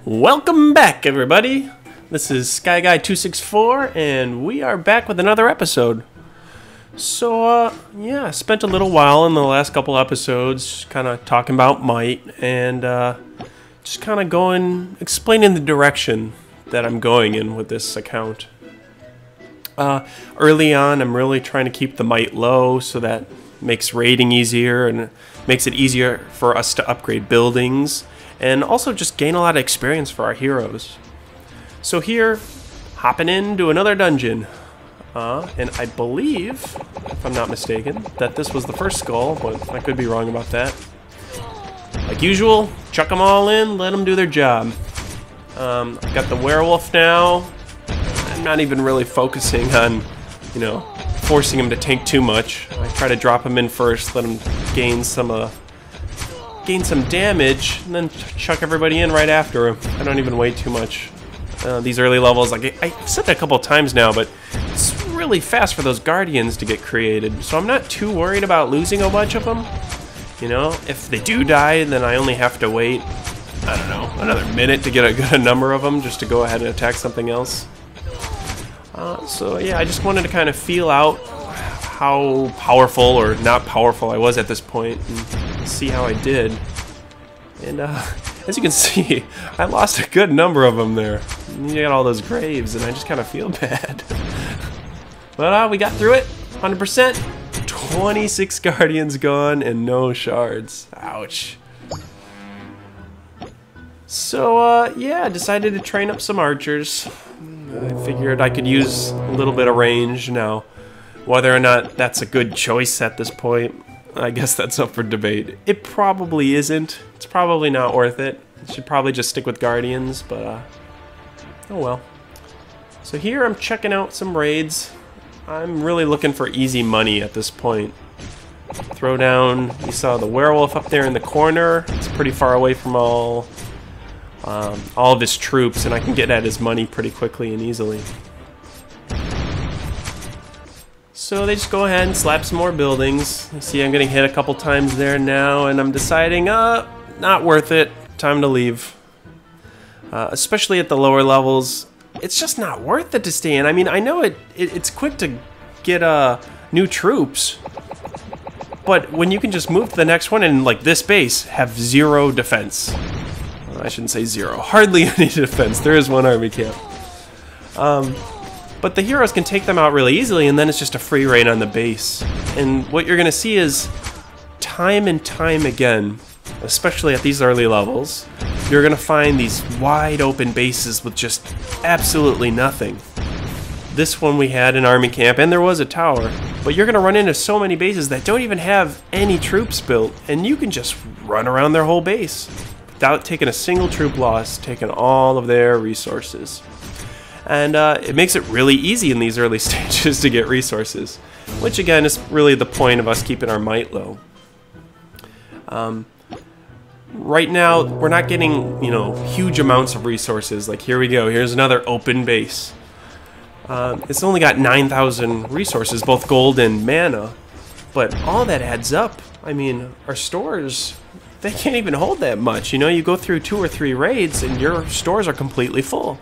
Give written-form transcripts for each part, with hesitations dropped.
Welcome back, everybody. This is SkyGuy264, and we are back with another episode. So, yeah, I spent a little while in the last couple episodes kind of talking about Might and just kind of explaining the direction that I'm going in with this account. Early on, I'm really trying to keep the Might low so that makes raiding easier and makes it easier for us to upgrade buildings and also just gain a lot of experience for our heroes. So here, hopping into another dungeon. And I believe, if I'm not mistaken, that this was the first skull, but I could be wrong about that. Like usual, chuck them all in, let them do their job. I've got the werewolf now. I'm not even really focusing on, forcing him to tank too much. I try to drop him in first, let him gain some damage, and then chuck everybody in right after him. I don't even wait too much. These early levels, like I've said it a couple of times now, but it's really fast for those guardians to get created, so I'm not too worried about losing a bunch of them. If they do die, then I only have to wait, I don't know, another minute to get a good number of them just to go ahead and attack something else. So yeah, I just wanted to kind of feel out how powerful or not powerful I was at this point and see how I did. And as you can see, I lost a good number of them there. You got all those graves, and I just kind of feel bad. But we got through it, 100%. 26 guardians gone and no shards. Ouch. So yeah, I decided to train up some archers. I figured I could use a little bit of range now. Whether or not that's a good choice at this point, I guess that's up for debate. It probably isn't. It's probably not worth it. I should probably just stick with guardians, but oh well. So here I'm checking out some raids. I'm really looking for easy money at this point. Throw down, you saw the werewolf up there in the corner. It's pretty far away from all of his troops, and I can get at his money pretty quickly and easily. So they just go ahead and slap some more buildings. You see I'm getting hit a couple times there now, and I'm deciding, not worth it. Time to leave. Especially at the lower levels, it's just not worth it to stay in. I mean, I know it's quick to get new troops, but when you can just move to the next one and, like, this base have 0 defense. I shouldn't say 0. Hardly any defense. There is one army camp. But the heroes can take them out really easily, and then it's just a free reign on the base. And what you're going to see is, time and time again, especially at these early levels, you're going to find these wide open bases with just absolutely nothing. This one we had an army camp, and there was a tower, but you're going to run into so many bases that don't even have any troops built, and you can just run around their whole base without taking a single troop loss, taking all of their resources. And it makes it really easy in these early stages to get resources, which again is really the point of us keeping our might low. Right now, we're not getting, huge amounts of resources. Like, here we go, here's another open base. It's only got 9,000 resources, both gold and mana, but all that adds up. I mean, our stores, they can't even hold that much. You go through 2 or 3 raids and your stores are completely full.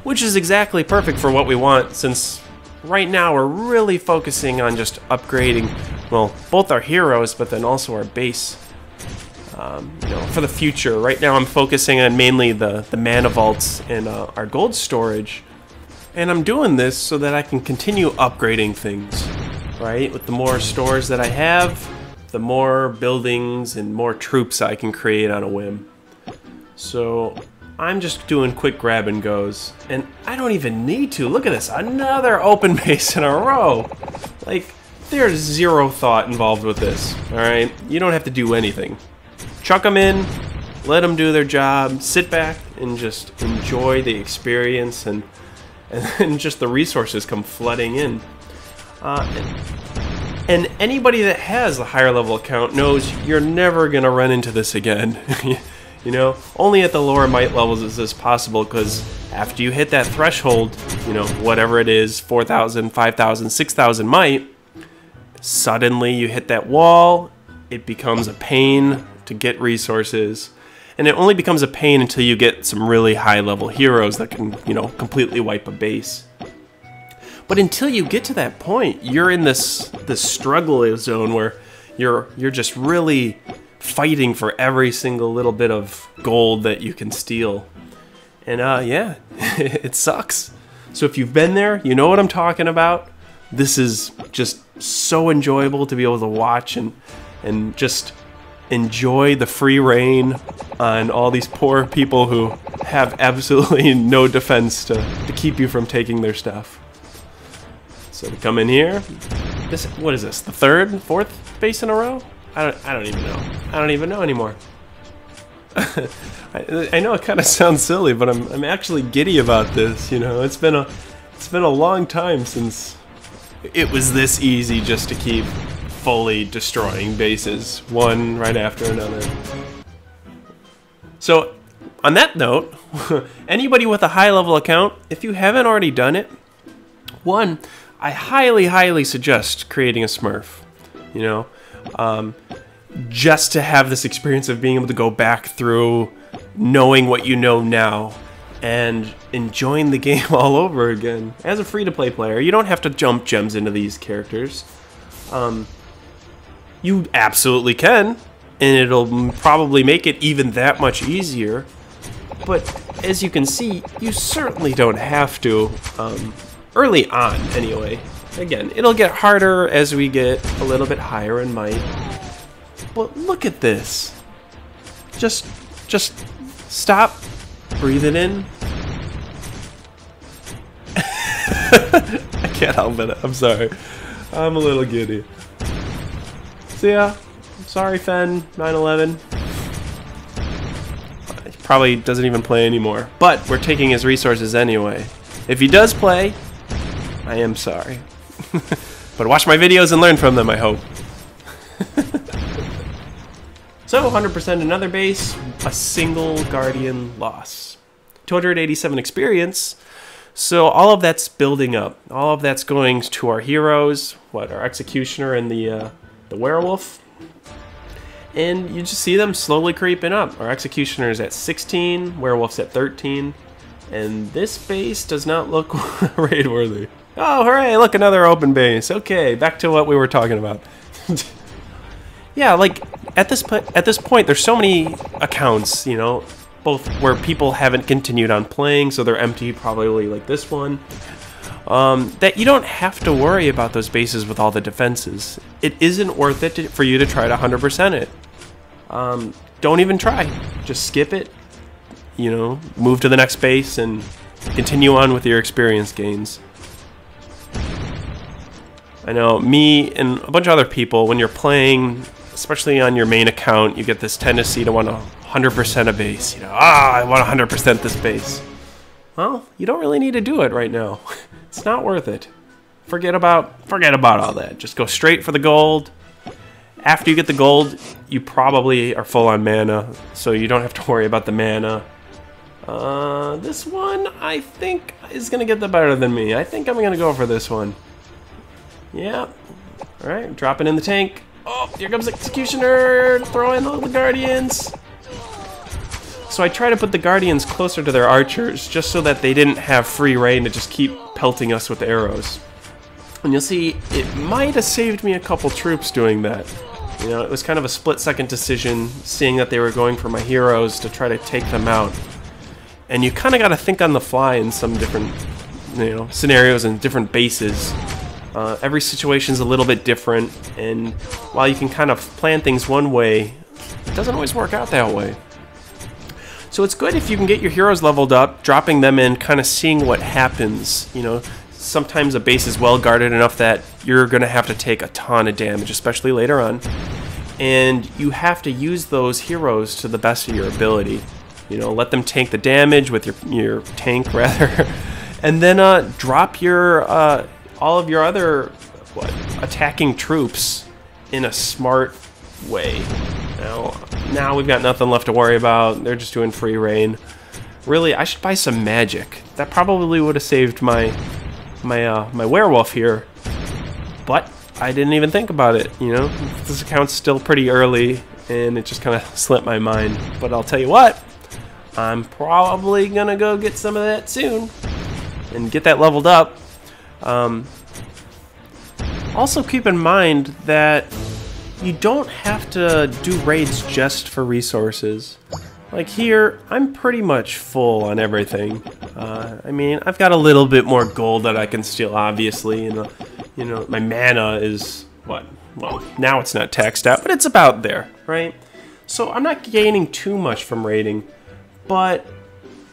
Which is exactly perfect for what we want, since right now we're really focusing on just upgrading, well, both our heroes, but then also our base. For the future. Right now I'm focusing on mainly the mana vaults and our gold storage. And I'm doing this so that I can continue upgrading things, right? With the more stores that I have, the more buildings and more troops I can create on a whim. So I'm just doing quick grab and goes, and I don't even need to. Look at this, another open base in a row. Like, there's 0 thought involved with this, alright? You don't have to do anything. Chuck them in, let them do their job, sit back and just enjoy the experience, and then just the resources come flooding in. And anybody that has a higher level account knows you're never gonna run into this again. Only at the lower might levels is this possible, because after you hit that threshold, whatever it is, 4,000, 5,000, 6,000 might, suddenly you hit that wall, it becomes a pain to get resources, And it only becomes a pain until you get some really high-level heroes that can, you know, completely wipe a base. But until you get to that point, you're in this struggle zone where you're just really fighting for every single little bit of gold that you can steal. And yeah, it sucks. So if you've been there, you know what I'm talking about. This is just so enjoyable to be able to watch and just enjoy the free reign on all these poor people who have absolutely no defense to keep you from taking their stuff. So to come in here, what is this? The third, fourth base in a row? I don't even know. I don't even know anymore. I know it kind of sounds silly, but I'm actually giddy about this. You know, it's been a long time since it was this easy just to keep fully destroying bases, one right after another. So, on that note, anybody with a high-level account, if you haven't already done it, one, I highly suggest creating a Smurf. You know, just to have this experience of being able to go back through, knowing what you know now, and enjoying the game all over again. As a free-to-play player, you don't have to jump gems into these characters. You absolutely can, and it'll probably make it even that much easier. But as you can see, you certainly don't have to, early on anyway. Again, it'll get harder as we get a little bit higher in might. But look at this. Just stop, breathe it in. I can't help it, I'm sorry. I'm a little giddy. So yeah, sorry Fen, 911. He probably doesn't even play anymore. But we're taking his resources anyway. If he does play, I am sorry. But watch my videos and learn from them, I hope. So, 100% another base, a single Guardian loss. 287 experience, so all of that's building up. All of that's going to our heroes, our Executioner and the Werewolf. And you just see them slowly creeping up. Our Executioner is at 16, Werewolf's at 13. And this base does not look raid-worthy. Oh, hooray, look, another open base. Okay, back to what we were talking about. Yeah, like, at this point, there's so many accounts, you know, both where people haven't continued on playing, so they're empty, probably like this one, that you don't have to worry about those bases with all the defenses. It isn't worth it for you to try to 100% it. Don't even try. Just skip it, you know, move to the next base, and continue on with your experience gains. I know, me and a bunch of other people, when you're playing, especially on your main account, you get this tendency to want to 100% a base. You know, I want to 100% this base. Well, you don't really need to do it right now. It's not worth it. Forget about all that. Just go straight for the gold. After you get the gold, you probably are full on mana, so you don't have to worry about the mana. This one, I think, is going to get the better than me. I think I'm going to go for this one. Yeah. Alright, dropping in the tank. Oh, here comes Executioner! Throw in all the Guardians! So I try to put the Guardians closer to their archers, just so that they didn't have free reign to just keep pelting us with arrows. And you'll see, it might have saved me a couple troops doing that. You know, it was kind of a split-second decision, seeing that they were going for my heroes to try to take them out. And you kind of got to think on the fly in some different, you know, scenarios and different bases. Every situation's a little bit different, and while you can kind of plan things one way, it doesn't always work out that way. So it's good if you can get your heroes leveled up, dropping them in, kind of seeing what happens. You know, sometimes a base is well guarded enough that you're going to have to take a ton of damage, especially later on. And you have to use those heroes to the best of your ability. You know, let them tank the damage with your tank, rather. And then drop your all of your other attacking troops in a smart way. Now we've got nothing left to worry about. They're just doing free reign. Really, I should buy some magic. That probably would have saved my werewolf here. But I didn't even think about it, you know? This account's still pretty early, and it just kind of slipped my mind. But I'll tell you what, I'm probably gonna go get some of that soon and get that leveled up. Also keep in mind that you don't have to do raids just for resources. Like here, I'm pretty much full on everything. I mean, I've got a little bit more gold that I can steal, obviously, and you know, my mana is what? Well, now it's not taxed out, but it's about there, right? So I'm not gaining too much from raiding, but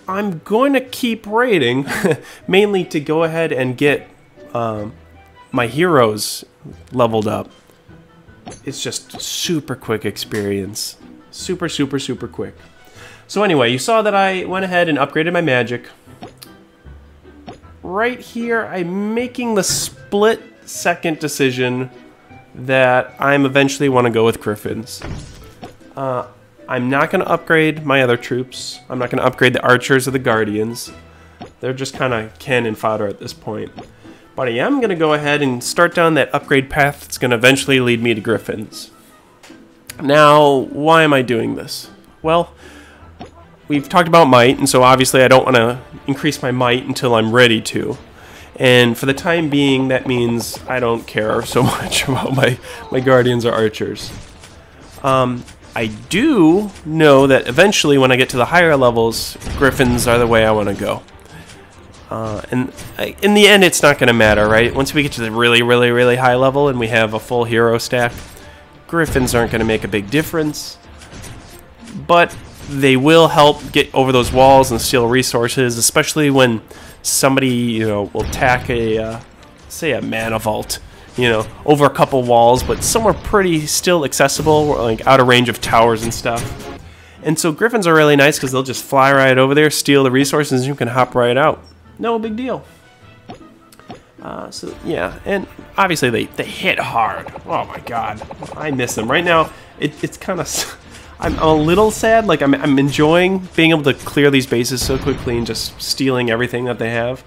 I'm going to keep raiding, mainly to go ahead and get my heroes leveled up. It's just super quick experience. Super, super, super quick. So anyway, you saw that I went ahead and upgraded my magic. Right here, I'm making the split-second decision that I'm eventually want to go with Griffins. I'm not going to upgrade my other troops. I'm not going to upgrade the archers or the guardians. They're just kind of cannon fodder at this point. But I am going to go ahead and start down that upgrade path that's going to eventually lead me to Griffins. Now, why am I doing this? Well, we've talked about might, and so obviously I don't want to increase my might until I'm ready to. And for the time being, that means I don't care so much about my guardians or archers. I do know that eventually when I get to the higher levels, Griffins are the way I want to go. And in the end, it's not going to matter, right? Once we get to the really, really, really high level and we have a full hero stack, Griffins aren't going to make a big difference. But they will help get over those walls and steal resources, especially when somebody, you know, will attack a, say a mana vault, you know, over a couple walls, but somewhere pretty still accessible, like out of range of towers and stuff. And so Griffins are really nice because they'll just fly right over there, steal the resources, and you can hop right out. No big deal. So yeah, and obviously they hit hard. Oh my god, I miss them right now. It's kind of, I'm a little sad. Like I'm enjoying being able to clear these bases so quickly and just stealing everything that they have.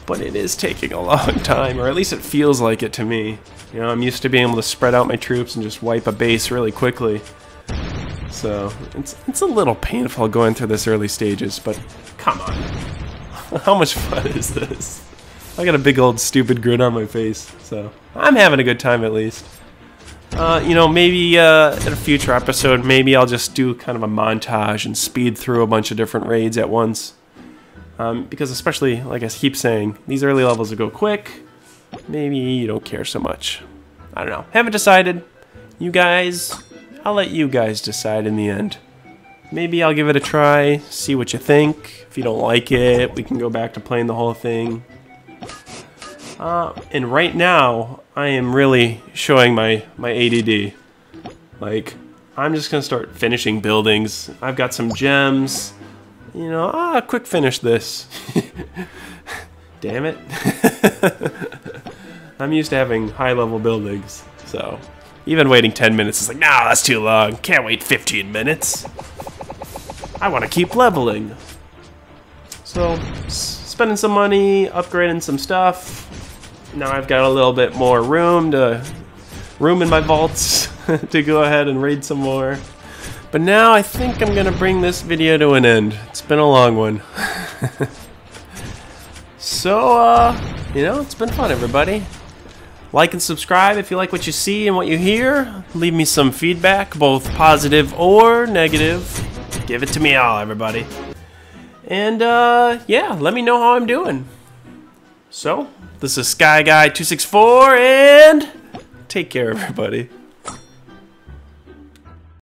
But it is taking a long time, or at least it feels like it to me. You know, I'm used to being able to spread out my troops and just wipe a base really quickly. So it's a little painful going through this early stages, but come on. How much fun is this? I got a big old stupid grin on my face, so I'm having a good time at least. You know, maybe in a future episode, maybe I'll just do kind of a montage and speed through a bunch of different raids at once. Because especially, like I keep saying, these early levels will go quick. Maybe you don't care so much. I don't know. Haven't decided. You guys, I'll let you guys decide in the end. Maybe I'll give it a try, see what you think. If you don't like it, we can go back to playing the whole thing. And right now, I am really showing my ADD. Like, I'm just gonna start finishing buildings. I've got some gems. You know, quick finish this. Damn it. I'm used to having high-level buildings, so even waiting 10 minutes is like, nah, that's too long. Can't wait 15 minutes. I want to keep leveling. So, spending some money, upgrading some stuff. Now I've got a little bit more room in my vaults to go ahead and raid some more. But now I think I'm gonna bring this video to an end. It's been a long one. So, you know, it's been fun, everybody. Like and subscribe if you like what you see and what you hear. Leave me some feedback, both positive or negative. Give it to me all, everybody. And, yeah, let me know how I'm doing. So, this is SkyGuy264, and take care, everybody.